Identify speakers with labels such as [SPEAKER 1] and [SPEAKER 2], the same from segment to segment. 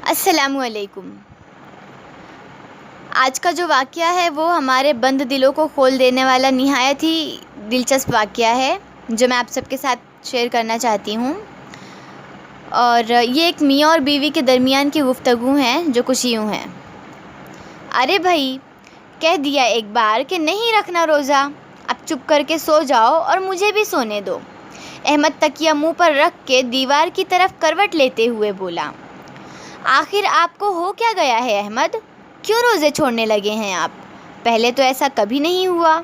[SPEAKER 1] السلام علیکم۔ آج کا جو واقعہ ہے وہ ہمارے بند دلوں کو کھول دینے والا نہایت ہی دلچسپ واقعہ ہے جو میں آپ سب کے ساتھ شیئر کرنا چاہتی ہوں، اور یہ ایک میاں اور بیوی کے درمیان کی گفتگو ہے جو کچھ یوں ہے۔ ارے بھائی، کہہ دیا ایک بار کہ نہیں رکھنا روزہ، اب چپ کر کے سو جاؤ اور مجھے بھی سونے دو۔ احمد تکیہ منہ پر رکھ کے دیوار کی طرف کروٹ لیتے ہوئے بولا۔ آخر آپ کو ہو کیا گیا ہے احمد؟ کیوں روزے چھوڑنے لگے ہیں آپ؟ پہلے تو ایسا کبھی نہیں ہوا،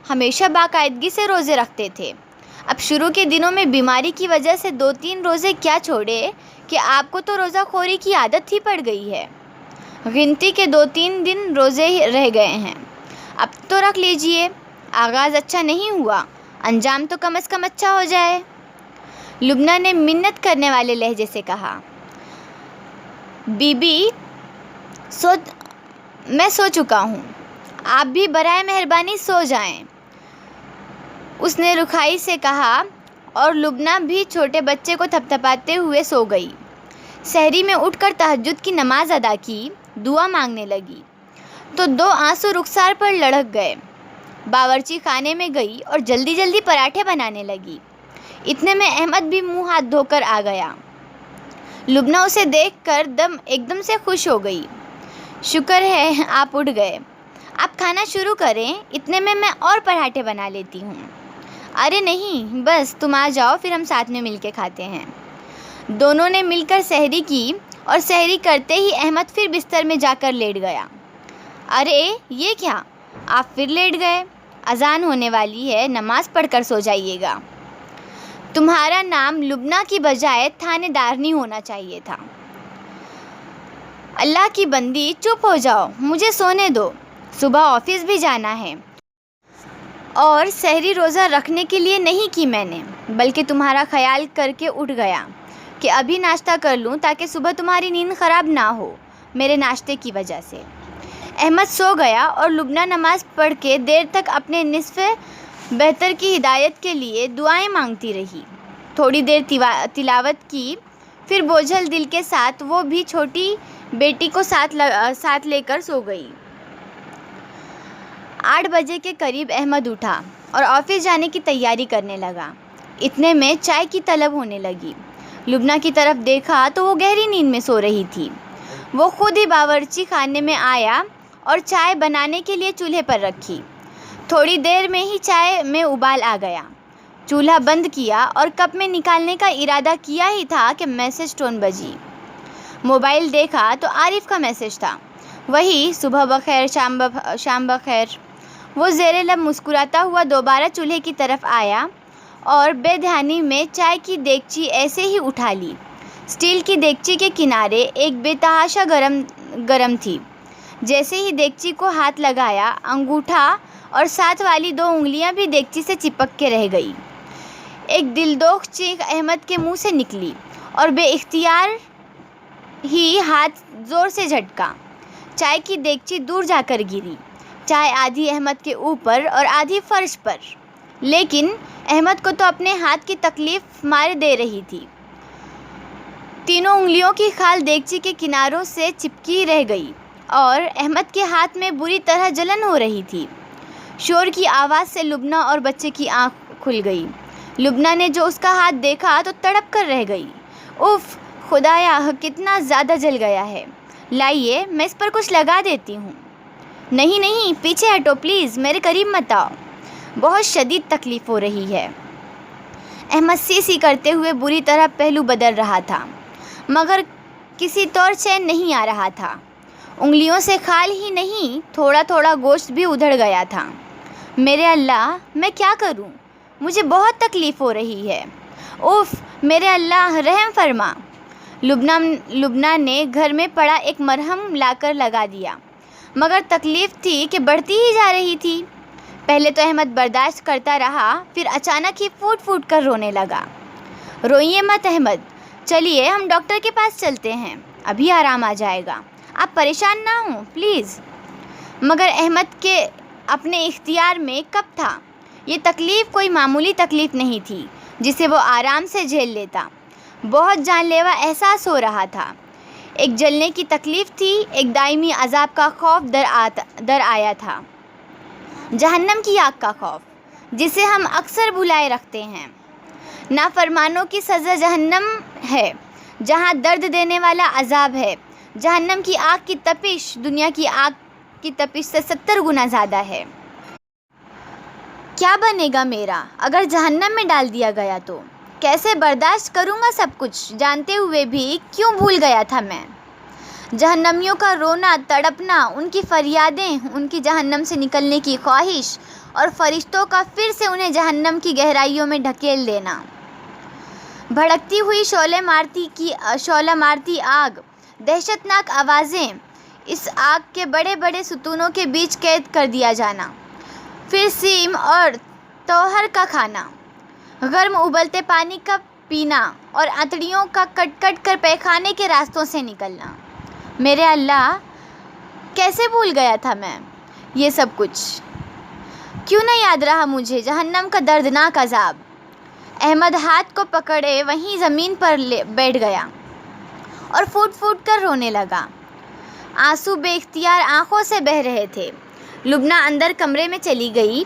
[SPEAKER 1] ہمیشہ باقاعدگی سے روزے رکھتے تھے۔ اب شروع کے دنوں میں بیماری کی وجہ سے 2-3 روزے کیا چھوڑے کہ آپ کو تو روزہ خوری کی عادت ہی پڑ گئی ہے۔ گنتی کے 2-3 دن روزے رہ گئے ہیں، اب تو رکھ لیجئے۔ آغاز اچھا نہیں ہوا، انجام تو کم از کم اچھا ہو جائے۔ لبنہ نے منت کرنے والے لہجے سے کہا۔ بی بی، میں سو چکا ہوں، آپ بھی برائے مہربانی سو جائیں، اس نے رکھائی سے کہا، اور لبنہ بھی چھوٹے بچے کو تھپتھپاتے ہوئے سو گئی۔ سحری میں اٹھ کر تہجد کی نماز ادا کی، دعا مانگنے لگی تو 2 آنسو رخسار پر لڑھک گئے۔ باورچی خانے میں گئی اور جلدی جلدی پراٹھے بنانے لگی۔ اتنے میں احمد بھی منہ ہاتھ دھو کر آ گیا۔ لبنہ اسے دیکھ کر ایک دم سے خوش ہو گئی۔ شکر ہے آپ اٹھ گئے، آپ کھانا شروع کریں، اتنے میں اور پراٹھے بنا لیتی ہوں۔ ارے نہیں، بس تم آ جاؤ، پھر ہم ساتھ میں مل کے کھاتے ہیں۔ دونوں نے مل کر سحری کی، اور سحری کرتے ہی احمد پھر بستر میں جا کر لیٹ گیا۔ ارے یہ کیا، آپ پھر لیٹ گئے؟ اذان ہونے والی ہے، نماز پڑھ کر سو جائیے گا۔ تمہارا نام لبنہ کی بجائے تھانے دارنی ہونا چاہیے تھا۔ اللہ کی بندی، چپ ہو جاؤ، مجھے سونے دو، صبح آفس بھی جانا ہے۔ اور سحری روزہ رکھنے کے لیے نہیں کی میں نے، بلکہ تمہارا خیال کر کے اٹھ گیا کہ ابھی ناشتہ کر لوں تاکہ صبح تمہاری نیند خراب نہ ہو میرے ناشتے کی وجہ سے۔ احمد سو گیا اور لبنہ نماز پڑھ کے دیر تک اپنے نصف بہتر کی ہدایت کے لیے دعائیں مانگتی رہی۔ تھوڑی دیر تلاوت کی، پھر بوجھل دل کے ساتھ وہ بھی چھوٹی بیٹی کو ساتھ لے کر سو گئی۔ 8 بجے کے قریب احمد اٹھا اور آفس جانے کی تیاری کرنے لگا۔ اتنے میں چائے کی طلب ہونے لگی۔ لبنہ کی طرف دیکھا تو وہ گہری نیند میں سو رہی تھی۔ وہ خود ہی باورچی خانے میں آیا اور چائے بنانے کے لیے چولہے پر رکھی۔ تھوڑی دیر میں ہی چائے میں ابال آ گیا۔ چولہا بند کیا اور کپ میں نکالنے کا ارادہ کیا ہی تھا کہ میسج ٹون بجی۔ موبائل دیکھا تو عارف کا میسج تھا، وہی صبح بخیر شام بخیر۔ وہ زیر لب مسکراتا ہوا دوبارہ چولہے کی طرف آیا اور بے دھیانی میں چائے کی دیگچی ایسے ہی اٹھا لی۔ اسٹیل کی دیگچی کے کنارے ایک بے تحاشا گرم تھی۔ جیسے ہی دیگچی کو ہاتھ لگایا، انگوٹھا اور ساتھ والی 2 انگلیاں بھی دیگچی سے چپک کے رہ گئی۔ ایک دلدوخ چیخ احمد کے منہ سے نکلی اور بے اختیار ہی ہاتھ زور سے جھٹکا۔ چائے کی دیگچی دور جا کر گری، چائے آدھی احمد کے اوپر اور آدھی فرش پر، لیکن احمد کو تو اپنے ہاتھ کی تکلیف مارے دے رہی تھی۔ تینوں انگلیوں کی خال دیگچی کے کناروں سے چپکی رہ گئی اور احمد کے ہاتھ میں بری طرح جلن ہو رہی تھی۔ شور کی آواز سے لبنہ اور بچے کی آنکھ کھل گئی۔ لبنہ نے جو اس کا ہاتھ دیکھا تو تڑپ کر رہ گئی۔ اف خدایا، کتنا زیادہ جل گیا ہے، لائیے میں اس پر کچھ لگا دیتی ہوں۔ نہیں نہیں، پیچھے ہٹو پلیز، میرے قریب مت آؤ، بہت شدید تکلیف ہو رہی ہے۔ احمد سی کرتے ہوئے بری طرح پہلو بدل رہا تھا، مگر کسی طور چین نہیں آ رہا تھا۔ انگلیوں سے خال ہی نہیں، تھوڑا تھوڑا گوشت بھی ادھڑ گیا تھا۔ میرے اللہ، میں کیا کروں، مجھے بہت تکلیف ہو رہی ہے۔ اف میرے اللہ، رحم فرما۔ لبنہ نے گھر میں پڑا ایک مرہم لا کر لگا دیا، مگر تکلیف تھی کہ بڑھتی ہی جا رہی تھی۔ پہلے تو احمد برداشت کرتا رہا، پھر اچانک ہی پھوٹ پھوٹ کر رونے لگا۔ روئیے مت احمد، چلیے ہم ڈاکٹر کے پاس چلتے ہیں، ابھی آرام آ جائے گا، آپ پریشان نہ ہوں پلیز۔ مگر احمد کے اپنے اختیار میں کب تھا؟ یہ تکلیف کوئی معمولی تکلیف نہیں تھی جسے وہ آرام سے جھیل لیتا، بہت جان لیوا احساس ہو رہا تھا۔ ایک جلنے کی تکلیف تھی، ایک دائمی عذاب کا خوف در آیا تھا، جہنم کی آگ کا خوف جسے ہم اکثر بھلائے رکھتے ہیں۔ نافرمانوں کی سزا جہنم ہے، جہاں درد دینے والا عذاب ہے۔ جہنم کی آگ کی تپش دنیا کی آگ کی تپش سے 70 گنا زیادہ ہے۔ کیا بنے گا میرا اگر جہنم میں ڈال دیا گیا تو؟ کیسے برداشت کروں گا سب کچھ جانتے ہوئے بھی کیوں بھول گیا تھا میں؟ جہنمیوں کا رونا تڑپنا، ان کی فریادیں، ان کی جہنم سے نکلنے کی خواہش اور فرشتوں کا پھر سے انہیں جہنم کی گہرائیوں میں ڈھکیل دینا۔ بھڑکتی ہوئی شعلہ مارتی آگ، دہشتناک آوازیں، اس آگ کے بڑے بڑے ستونوں کے بیچ قید کر دیا جانا، پھر سیم اور توہر کا کھانا، گرم ابلتے پانی کا پینا اور انتڑیوں کا کٹ کٹ کر پیخانے کے راستوں سے نکلنا۔ میرے اللہ، کیسے بھول گیا تھا میں یہ سب کچھ؟ کیوں نہ یاد رہا مجھے جہنم کا دردناک عذاب؟ احمد ہاتھ کو پکڑے وہیں زمین پر بیٹھ گیا اور پھوٹ پھوٹ کر رونے لگا۔ آنسو بے اختیار آنکھوں سے بہہ رہے تھے۔ لبنہ اندر کمرے میں چلی گئی۔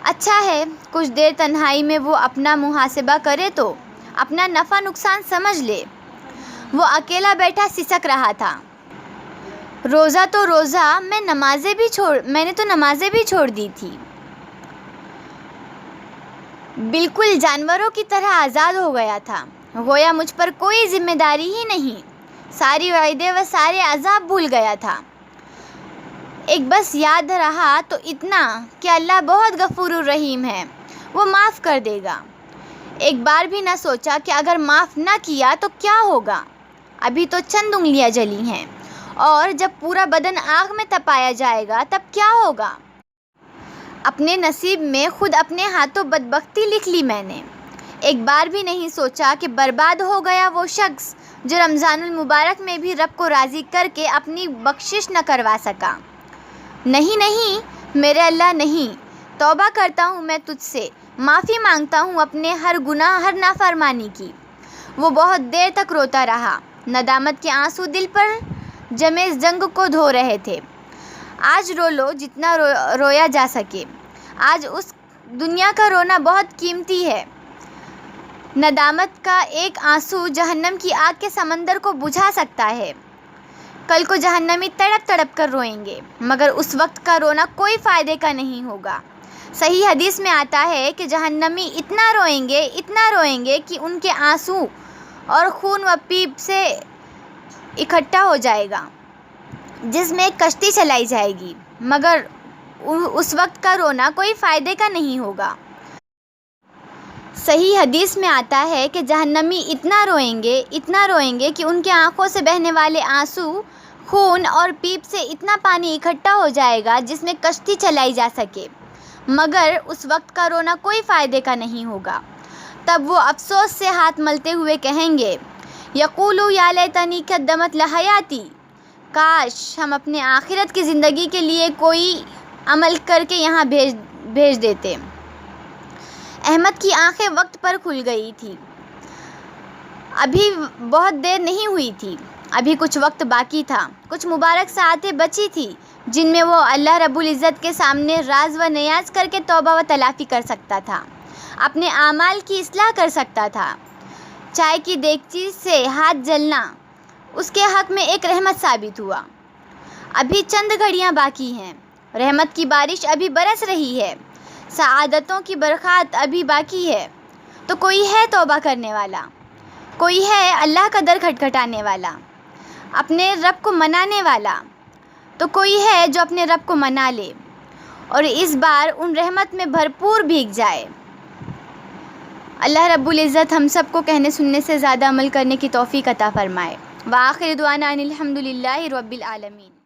[SPEAKER 1] اچھا ہے کچھ دیر تنہائی میں وہ اپنا محاسبہ کرے تو اپنا نفع نقصان سمجھ لے۔ وہ اکیلا بیٹھا سسک رہا تھا۔ روزہ تو روزہ، میں نے تو نمازیں بھی چھوڑ دی تھی۔ بالکل جانوروں کی طرح آزاد ہو گیا تھا، گویا مجھ پر کوئی ذمہ داری ہی نہیں۔ ساری وعدے و سارے عذاب بھول گیا تھا۔ ایک بس یاد رہا تو اتنا کہ اللہ بہت غفور الرحیم ہے، وہ معاف کر دے گا۔ ایک بار بھی نہ سوچا کہ اگر معاف نہ کیا تو کیا ہوگا؟ ابھی تو چند انگلیاں جلی ہیں، اور جب پورا بدن آگ میں تپایا جائے گا تب کیا ہوگا؟ اپنے نصیب میں خود اپنے ہاتھوں بدبختی لکھ لی میں نے۔ ایک بار بھی نہیں سوچا کہ برباد ہو گیا وہ شخص جو رمضان المبارک میں بھی رب کو راضی کر کے اپنی بخشش نہ کروا سکا۔ نہیں نہیں میرے اللہ، نہیں، توبہ کرتا ہوں میں تجھ سے، معافی مانگتا ہوں اپنے ہر گناہ، ہر نافرمانی کی۔ وہ بہت دیر تک روتا رہا، ندامت کے آنسو دل پر جمے زنگ کو دھو رہے تھے۔ آج رو لو جتنا رویا جا سکے، آج اس دنیا کا رونا بہت قیمتی ہے۔ ندامت کا ایک آنسو جہنم کی آگ کے سمندر کو بجھا سکتا ہے۔ کل کو جہنمی تڑپ تڑپ کر روئیں گے، مگر اس وقت کا رونا کوئی فائدے کا نہیں ہوگا۔ صحیح حدیث میں آتا ہے کہ جہنمی اتنا روئیں گے کہ ان کے آنسو اور خون و پیپ سے اکٹھا ہو جائے گا، جس میں ایک کشتی چلائی جائے گی، مگر اس وقت کا رونا کوئی فائدے کا نہیں ہوگا۔ صحیح حدیث میں آتا ہے کہ جہنمی اتنا روئیں گے کہ ان کے آنکھوں سے بہنے والے آنسو، خون اور پیپ سے اتنا پانی اکٹھا ہو جائے گا جس میں کشتی چلائی جا سکے، مگر اس وقت کا رونا کوئی فائدے کا نہیں ہوگا۔ تب وہ افسوس سے ہاتھ ملتے ہوئے کہیں گے، یقولو یا لیتنی قدمت لحیاتی، کاش ہم اپنے آخرت کی زندگی کے لیے کوئی عمل کر کے یہاں بھیج دیتے۔ احمد کی آنکھیں وقت پر کھل گئی تھی۔ ابھی بہت دیر نہیں ہوئی تھی، ابھی کچھ وقت باقی تھا، کچھ مبارک ساعتیں بچی تھی جن میں وہ اللہ رب العزت کے سامنے راز و نیاز کر کے توبہ و تلافی کر سکتا تھا، اپنے اعمال کی اصلاح کر سکتا تھا۔ چائے کی دیگچی سے ہاتھ جلنا اس کے حق میں ایک رحمت ثابت ہوا۔ ابھی چند گھڑیاں باقی ہیں، رحمت کی بارش ابھی برس رہی ہے، سعادتوں کی برکات ابھی باقی ہے۔ تو کوئی ہے توبہ کرنے والا، کوئی ہے اللہ کا در کھٹکھٹانے والا، اپنے رب کو منانے والا، تو کوئی ہے جو اپنے رب کو منا لے اور اس بار ان رحمت میں بھرپور بھیگ جائے۔ اللہ رب العزت ہم سب کو کہنے سننے سے زیادہ عمل کرنے کی توفیق عطا فرمائے۔ وآخر دعوانا ان الحمد للہ رب العالمین۔